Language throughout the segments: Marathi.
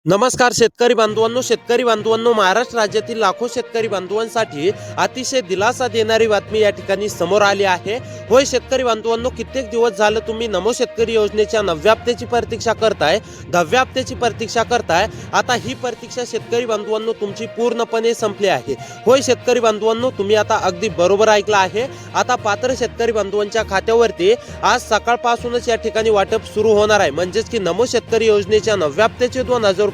नमस्कार शेतकरी बांधवांनो, महाराष्ट्र राज्यातील लाखो शेतकरी बांधवांसाठी अतिशय दिलासा देणारी बातमी या ठिकाणी समोर आली आहे। होय शेतकरी बांधवांनो, कित्येक दिवस झालं तुम्ही नमो शेतकरी योजनेच्या 9व्या हप्त्याची प्रतीक्षा करताय, 10व्या हप्त्याची प्रतीक्षा करताय। आता ही प्रतीक्षा शेतकरी बांधवांनो तुमची पूर्णपणे संपली आहे। होय शेतकरी बांधवांनो, तुम्ही आता अगदी बरोबर ऐकलं आहे। आता पात्र शेतकरी बांधवांच्या खात्यावरती आज सकाळपासूनच या ठिकाणी वाटप सुरू होणार आहे। म्हणजेच की नमो शेतकरी योजनेच्या 9व्या हप्त्याचे 2000 रुपये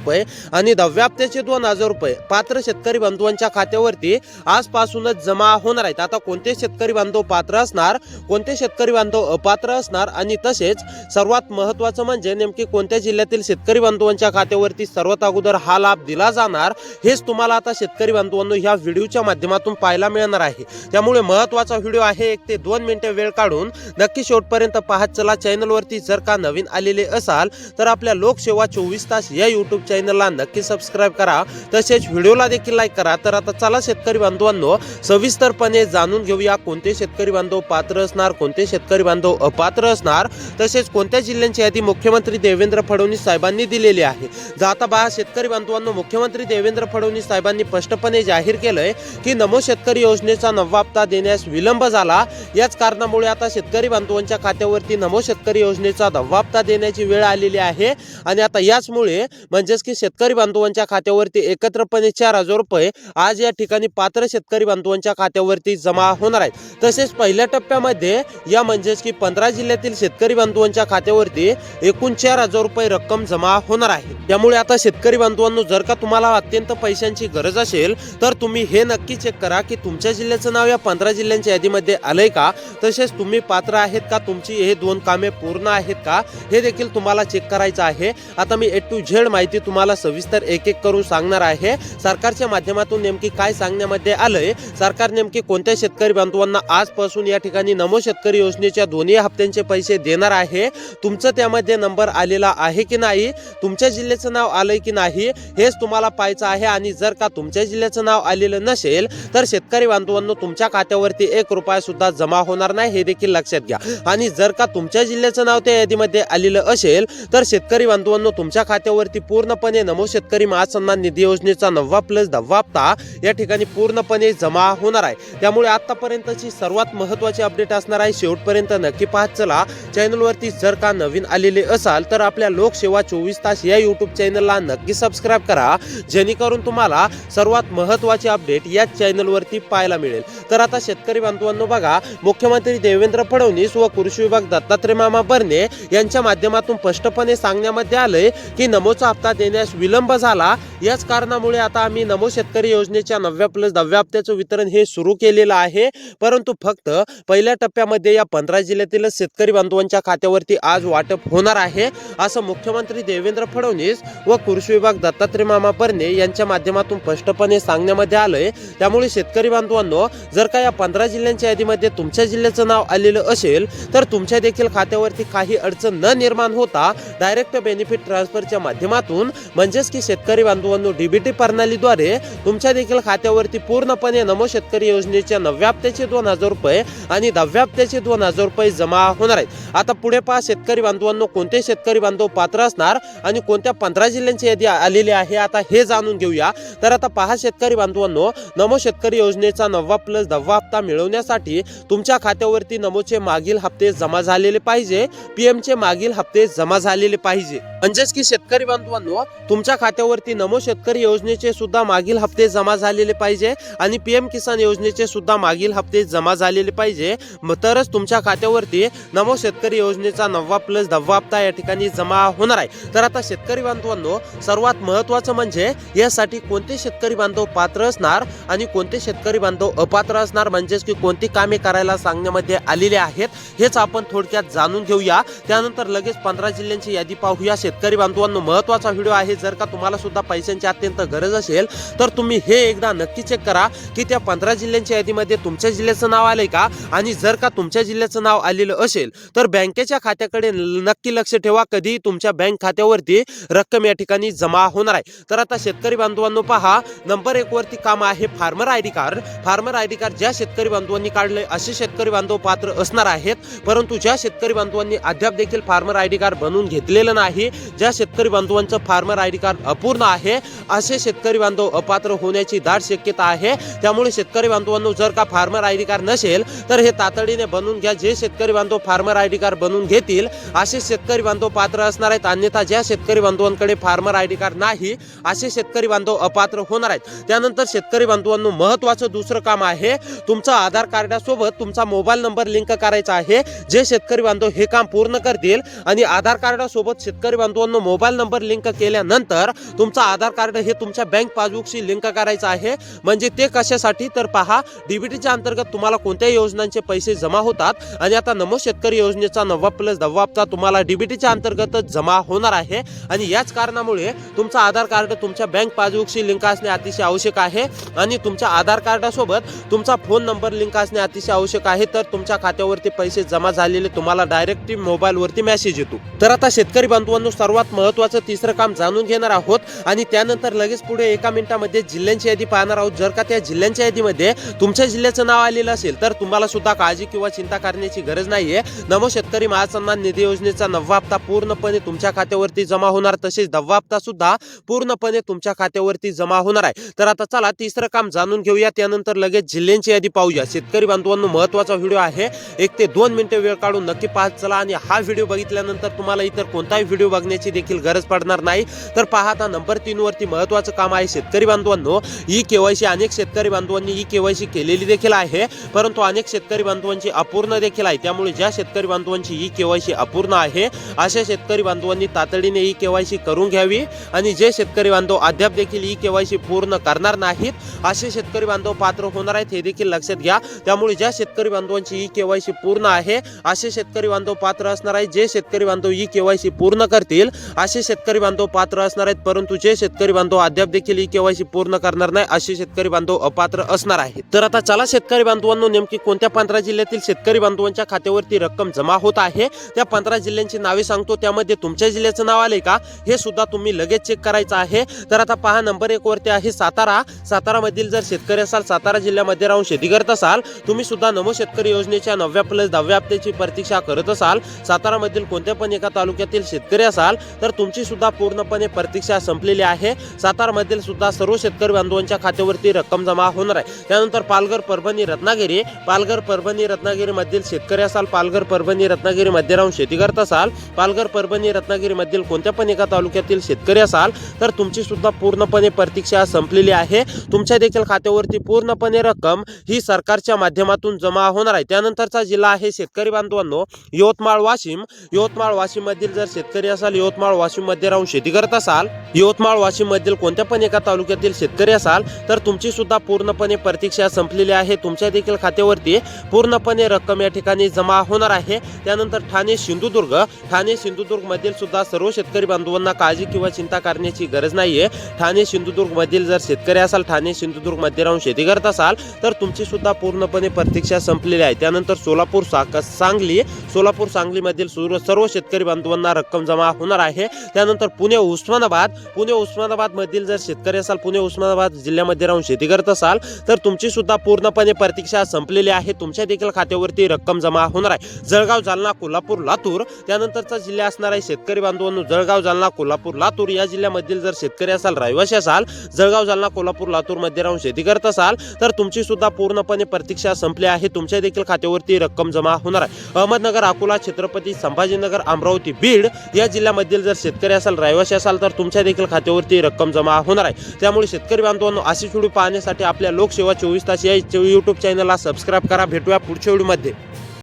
आणि 10व्या हप्त्याचे 2000 रुपये पात्र शेतकरी बांधवांच्या खात्यावरती आजपासूनच जमा होणार आहेत। आता कोणते शेतकरी बांधव पात्र असणार, कोणते शेतकरी बांधव अपात्र असणार आणि तसेच सर्वात महत्त्वाचं म्हणजे नेमकी कोणत्या जिल्ह्यातील शेतकरी बांधवांच्या खात्यावरती सर्वात अगोदर हा लाभ दिला जाणार, हेच तुम्हाला आता शेतकरी बांधवांनो ह्या व्हिडिओच्या माध्यमातून पाहायला मिळणार आहे। त्यामुळे महत्त्वाचा व्हिडिओ आहे, 1 ते 2 मिनिटे वेळ काढून नक्की शेवटपर्यंत पाहत चला। चॅनलवरती जर का नवीन आलेले असाल तर आपल्या लोकसेवा 24 तास या यूट्यूब चॅनलला नक्की सबस्क्राइब करा, तसेच व्हिडिओला देखील लाईक करा। तर आता चला शेतकरी बांधवांनो सविस्तरपणे जाणून घेऊया कोणते शेतकरी बांधव पात्र असणार, कोणते शेतकरी बांधव अपात्र असणार, तसेच कोणत्या जिल्ह्यांची यादी मुख्यमंत्री देवेंद्र फडणवीस साहेबांनी दिलेली आहे। जाता बा शेतकरी बांधवांनो, मुख्यमंत्री देवेंद्र फडणवीस साहेबांनी स्पष्टपणे जाहीर केलंय की नमो शेतकरी योजनेचा 9वा हप्ता देण्यास विलंब झाला। याच कारणामुळे आता शेतकरी बांधवांच्या खात्यावरती नमो शेतकरी योजनेचा 10वा हप्ता देण्याची वेळ आलेली आहे आणि आता याचमुळे म्हणजेच की शेतकरी बांधवांच्या खात्यावरती एकत्रपणे 4000 रुपये आज या ठिकाणी पात्र शेतकरी बांधवांच्या खात्यावरती जमा होणार आहेत। तसेच पहिल्या टप्प्यामध्ये या म्हणजेच की 15 जिल्ह्यातील शेतकरी बांधवांच्या खात्यावरती एकूण 4000 रुपये रक्कम जमा होणार आहे। त्यामुळे आता शेतकरी बांधवांनो, जर का तुम्हाला अत्यंत पैशांची गरज असेल तर तुम्ही हे नक्की चेक करा की तुमच्या जिल्ह्याचं नाव या 15 जिल्ह्यांच्या यादीमध्ये आलंय का, तसेच तुम्ही पात्र आहेत का, तुमची हे 2 कामे पूर्ण आहेत का, हे देखील तुम्हाला चेक करायचं आहे। आता मी A to Z माहिती तुम्हाला सविस्तर एक एक करून सांगणार आहे। सरकारच्या माध्यमातून नेमकी काय सांगण्यामध्ये आलंय, सरकार नेमकी कोणत्या शेतकरी बांधवांना आजपासून या ठिकाणी नमो शेतकरी योजनेच्या दोन्ही हप्त्यांचे पैसे देणार आहे, तुमचं त्यामध्ये नंबर आलेला आहे की नाही, तुमच्या जिल्ह्याचं नाव आलंय की नाही, हेच तुम्हाला पाहायचं आहे। आणि जर का तुमच्या जिल्ह्याचं नाव आलेलं नसेल तर शेतकरी बांधवांनो तुमच्या खात्यावरती 1 रुपया सुद्धा जमा होणार नाही, हे देखील लक्षात घ्या। आणि जर का तुमच्या जिल्ह्याचं नाव त्या यादीमध्ये आलेलं असेल तर शेतकरी बांधवांनो तुमच्या खात्यावरती पूर्णपणे नमो शेतकरी महासन्मान निधी योजनेचा 9वा प्लस 10वा हप्ता या ठिकाणी पूर्णपणे जमा होणार आहे। त्यामुळे आतापर्यंतची सर्वात महत्त्वाची अपडेट असणार आहे, शेवटपर्यंत नक्की पाहत चला। चॅनलवरती जर का नवीन आलेले असाल तर आपल्या लोकसेवा 24 तास या यूट्यूब चॅनलला नक्की सबस्क्राइब करा, जेणेकरून तुम्हाला सर्वात महत्त्वाची अपडेट या चॅनलवरती पाहायला मिळेल। तर आता शेतकरी बांधवांनो बघा, मुख्यमंत्री देवेंद्र फडणवीस व कृषी विभाग दत्तात्रय मामा भरणे यांच्या माध्यमातून स्पष्टपणे सांगण्यामध्ये आलंय की नमोचा हप्ता देण्यास विलंब झाला। याच कारणामुळे आता आम्ही नमो शेतकरी योजनेच्या 9व्या प्लस 10व्या हप्त्याचं वितरण हे सुरू केलेलं आहे, परंतु फक्त पहिल्या टप्प्यामध्ये या 15 जिल्ह्यातील शेतकरी बांधवांच्या खात्यावरती आज वाटप होणार आहे, असं मुख्यमंत्री देवेंद्र फडणवीस व कृषी विभाग दत्तात्रय मामा भरणे यांच्या माध्यमातून स्पष्टपणे सांगण्यामध्ये आलंय। त्यामुळे शेतकरी बांधवांनो, जर का या 15 जिल्ह्यांच्या यादीमध्ये तुमच्या जिल्ह्याचं नाव आलेलं असेल तर तुमच्या देखील खात्यावरती काही अडचण न निर्माण होता डायरेक्ट बेनिफिट ट्रान्सफरच्या माध्यमातून म्हणजेच की शेतकरी बांधवांनो डीबीटी प्रणालीद्वारे तुमच्या देखील खात्यावरती पूर्णपणे नमो शेतकरी योजनेच्या 9व्या हप्त्याचे 2000 रुपये आणि 10व्या हप्त्याचे 2000 रुपये जमा होणार आहेत। आता पुढे पहा शेतकरी बांधवांनो, कोणते शेतकरी बांधव पात्र असणार आणि कोणत्या 15 जिल्ह्यांची यादी आलेली आहे आता हे जाणून घेऊया। तर आता पहा शेतकरी बांधवांनो, नमो शेतकरी योजनेचा 9वा प्लस 10वा हप्ता मिळवण्यासाठी तुमच्या खात्यावरती नमोचे मागील हप्ते जमा झालेले पाहिजे, पीएमचे मागील हप्ते जमा झालेले पाहिजे। म्हणजेच की शेतकरी बांधवांनो, तुमच्या खात्यावरती नमो शेतकरी योजनेचे सुद्धा मागील हप्ते जमा झालेले पाहिजे आणि पीएम किसान योजनेचे सुद्धा मागील हप्ते जमा झालेले पाहिजे, तरच तुमच्या खात्यावरती नमो शेतकरी योजनेचा 9वा प्लस 10वा हप्ता या ठिकाणी जमा होणार आहे। तर आता शेतकरी बांधवांनो, सर्वात महत्त्वाचं म्हणजे यासाठी कोणते शेतकरी बांधव पात्र असणार आणि कोणते शेतकरी बांधव अपात्र असणार, म्हणजेच की कोणती कामे करायला सांगण्यामध्ये आलेले आहेत, हेच आपण थोडक्यात जाणून घेऊया। त्यानंतर लगेच 15 जिल्ह्यांची यादी पाहूया। शेतकरी बांधवांनो, महत्त्वाचा व्हिडिओ आहे, जर का तुम्हाला सुद्धा पैशांची अत्यंत गरज असेल तर तुम्ही हे एकदा नक्की चेक करा की त्या 15 जिल्ह्यांच्या यादीमध्ये तुमच्या जिल्ह्याचं नाव आलंय का, आणि जर का तुमच्या जिल्ह्याचं नाव आलेलं असेल तर बँकेच्या खात्याकडे नक्की लक्ष ठेवा, कधी तुमच्या बँक खात्यावरती रक्कम या ठिकाणी जमा होणार आहे। तर आता शेतकरी बांधवांनो पहा, नंबर 1 वरती काम आहे farmer ID card. Farmer ID card ज्या शेतकरी बांधवांनी काढलंय असे शेतकरी बांधव पात्र असणार आहेत, परंतु ज्या शेतकरी बांधवांनी अद्याप देखील फार्मर आयडी कार्ड बनवून घेतलेलं नाही, ज्या शेतकरी बांधवांचं फार्मर आयडी कार्ड अपूर्ण आहे असे शेतकरी बांधव अपात्र होण्याची दाट शक्यता आहे। त्यामुळे शेतकरी बांधवांनो जर का फार्मर आयडी कार्ड नसेल तर हे तातडीने बनवून घ्या। जे शेतकरी बांधव फार्मर आयडी कार्ड बनवून घेतील असे शेतकरी बांधव पात्र असणार आहेत, अन्यथा ज्या शेतकरी बांधवांकडे फार्मर आयडी कार्ड नाही असे शेतकरी बांधव अपात्र होणार आहेत। त्यानंतर शेतकरी बांधवांनो महत्त्वाचं दुसरं काम आहे, तुमचा आधार कार्डासोबत तुमचा मोबाईल नंबर लिंक करायचा आहे। जे शेतकरी बांधव हे काम पूर्ण करतील आणि आधार कार्डासोबत शेतकरी बांधवांनो मोबाईल नंबर लिंक केल्यानंतर तुमचा आधार कार्ड हे तुमच्या बँक पासबुकशी लिंक करायचं आहे। म्हणजे ते कशासाठी तर पहा, डीबीटीच्या अंतर्गत तुम्हाला कोणत्याही योजनांचे पैसे जमा होतात आणि आता नमो शेतकरी योजनेचा 9+10 हप्ता तुम्हाला डीबीटीच्या अंतर्गतच जमा होणार आहे आणि याच कारणामुळे तुमचा आधार कार्ड तुमच्या बँक पासबुकशी लिंक असणे अतिशय आवश्यक आहे आणि तुमच्या आधार कार्डासोबत तुमचा फोन नंबर लिंक असणे अतिशय आवश्यक आहे। तर तुमच्या खात्यावरती पैसे जमा झालेले तुम्हाला डायरेक्ट मोबाईलवरती मेसेज येतो। तर आता शेतकरी बांधवांनो सर्वात महत्त्वाचं तिसरं काम जाणून घेणार आहोत आणि त्यानंतर लगेच पुढे एका मिनिटामध्ये जिल्ह्यांची यादी पाहणार आहोत। जर का त्या जिल्ह्यांच्या यादीमध्ये तुमच्या जिल्ह्याचं नाव आलेलं असेल तर तुम्हाला सुद्धा काळजी किंवा चिंता करण्याची गरज नाहीये। नमो शेतकरी महासन्मान निधी योजनेचा 9वा हप्ता पूर्णपणे तुमच्या खात्यावरती जमा होणार, तसेच 10वा हप्ता सुद्धा पूर्णपणे तुमच्या खात्यावरती जमा होणार आहे। तर आता चला तिसरं काम जाणून घेऊया, त्यानंतर लगेच जिल्ह्यांची यादी पाहूया। शेतकरी बांधवांनो महत्त्वाचा व्हिडिओ आहे, 1 ते 2 मिनिटे वेळ काढून नक्की पाहत चला आणि हा व्हिडिओ बघितल्यानंतर तुम्हाला इतर कोणताही व्हिडिओ बघण्याची देखील गरज पडणार नाही। तर पहा आता नंबर 3 वरती महत्त्वाचं काम आहे शेतकरी बांधवांनो, ई केवायसी अनेक शेतकरी बांधवांनी ई केवायसी केलेली देखील आहे, परंतु अनेक शेतकरी बांधवांची अपूर्ण देखील आहे। त्यामुळे ज्या शेतकरी बांधवांची ई केवायसी अपूर्ण आहे अशा शेतकरी बांधवांनी तातडीने ई केवायसी करून घ्यावी आणि जे शेतकरी बांधव अद्याप देखील ई केवायसी पूर्ण करणार नाहीत असे शेतकरी बांधव पात्र होणार आहेत, हे देखील लक्षात घ्या। त्यामुळे ज्या शेतकरी बांधवांची ई केवायसी पूर्ण आहे असे शेतकरी बांधव पात्र असणार आहेत। जे शेतकरी बांधव ई केवायसी पूर्ण करतील असे शेतकरी बांधव पात्र असणार आहेत, परंतु जे शेतकरी बांधव अद्याप देखील ई केवायसी पूर्ण करणार नाही असे शेतकरी बांधव अपात्र असणार आहेत। तर आता चला शेतकरी बांधवांनो नेमकी कोणत्या 15 जिल्ह्यातील शेतकरी बांधवांच्या खात्यावरती रक्कम जमा होत आहे त्या 15 जिल्ह्यांची नावे सांगतो, त्यामध्ये तुमच्या जिल्ह्याचं नाव आले का हे सुद्धा तुम्ही लगेच चेक करायचं आहे। तर आता पहा नंबर 1 वरती आहे सातारा। सातारा मधील जर शेतकरी असाल, सातारा जिल्ह्यामध्ये राहून शेती करत असाल, तुम्ही सुद्धा नमो शेतकरी योजनेच्या 9+10 हप्त्याची प्रतीक्षा करत असाल, सातारा मधील कोणत्या पण एका तालुक्यातील शेतकरी असाल तर तुमची सुद्धा पूर्णपणे प्रतीक्षा संपलेली आहे। सातारा मधील सुद्धा सर्व शेतकरी बांधवांच्या खात्यावरती रक्कम जमा होणार आहे। त्यानंतर पालघर, परभणी, रत्नागिरी, पालघर, परभणी, रत्नागिरी मधील शेतकरी असाल, पालघर, परभणी, रत्नागिरी मध्ये राहून शेती करत असाल, पालघर, परभणी, रत्नागिरी मधील कोणत्या पण एका तालुक्यातील शेतकरी असाल तर तुमची सुद्धा पूर्णपणे प्रतीक्षा संपलेली आहे। तुमच्या देखील खात्यावरती पूर्णपणे रक्कम ही सरकारच्या माध्यमातून जमा होणार आहे। त्यानंतरचा जिल्हा आहे शेतकरी बांधवांनो यवतमाळ, वाशिम। यवतमाळ, वाशिम मधील जर शेतकरी असाल, यवतमाळ, वाशिम मध्ये राहून शेती करत असाल, यवतमाळ, वाशिम मधील कोणत्या पण एका तालुक्यातील शेतकरी असाल तर तुमची सुद्धा पूर्णपणे प्रतीक्षा संपलेली आहे। तुमच्या देखील खात्यावरती पूर्णपणे रक्कम या ठिकाणी जमा होणार आहे। त्यानंतर ठाणे, सिंधुदुर्ग, ठाणे, सिंधुदुर्ग मधील सुद्धा सर्व शेतकरी बांधवांना काळजी किंवा चिंता करण्याची गरज नाहीये। ठाणे, सिंधुदुर्ग मधील जर शेतकरी असाल, ठाणे, सिंधुदुर्ग मध्ये राहून शेती करत असाल तर तुमची सुद्धा पूर्णपणे प्रतीक्षा संपलेली आहे। त्यानंतर सोलापूर, सांगली, सोलापूर, सांगली मधील सर्व शेतकरी बांधवांना रक्कम जमा होणार आहे। त्यानंतर पुणे, उस्मानाबाद, पुणे, उस्मानाबाद मधील जर शेतकरी असाल, पुणे, उस्मानाबाद जिल्ह्यामध्ये राहून शेती करत असाल तर तुमची सुद्धा पूर्णपणे प्रतीक्षा संपलेली आहे। तुमच्या देखील खात्यावरती रक्कम जमा होणार आहे। जळगाव, जालना, कोल्हापूर, लातूर त्यानंतरचा जिल्हा असणार आहे शेतकरी बांधवांनो जळगाव, जालना, कोल्हापूर, लातूर या जिल्ह्यामधील जर शेतकरी असाल, रहिवासी असाल, जळगाव, जालना, कोल्हापूर, लातूर मध्ये राहून शेती करत असाल तर तुमची सुद्धा पूर्णपणे प्रतीक्षा संपली आहे। तुमच्या देखील खात्यावरती रक्कम जमा होणार आहे। अहमदनगर, अकोला, छत्रपती संभाजीनगर, अमरावती, बीड या जिल्ह्यामधील जर शेतकरी असाल, रहिवासी असाल तर तुमच्या देखील खात्यावरती रक्कम जमा होणार आहे। त्यामुळे शेतकरी बांधवांनो अशी व्हिडिओ पाहण्यासाठी आपल्या लोकसेवा 24 तास या YouTube चॅनलला सबस्क्राइब करा। भेटूया पुढच्या व्हिडिओमध्ये।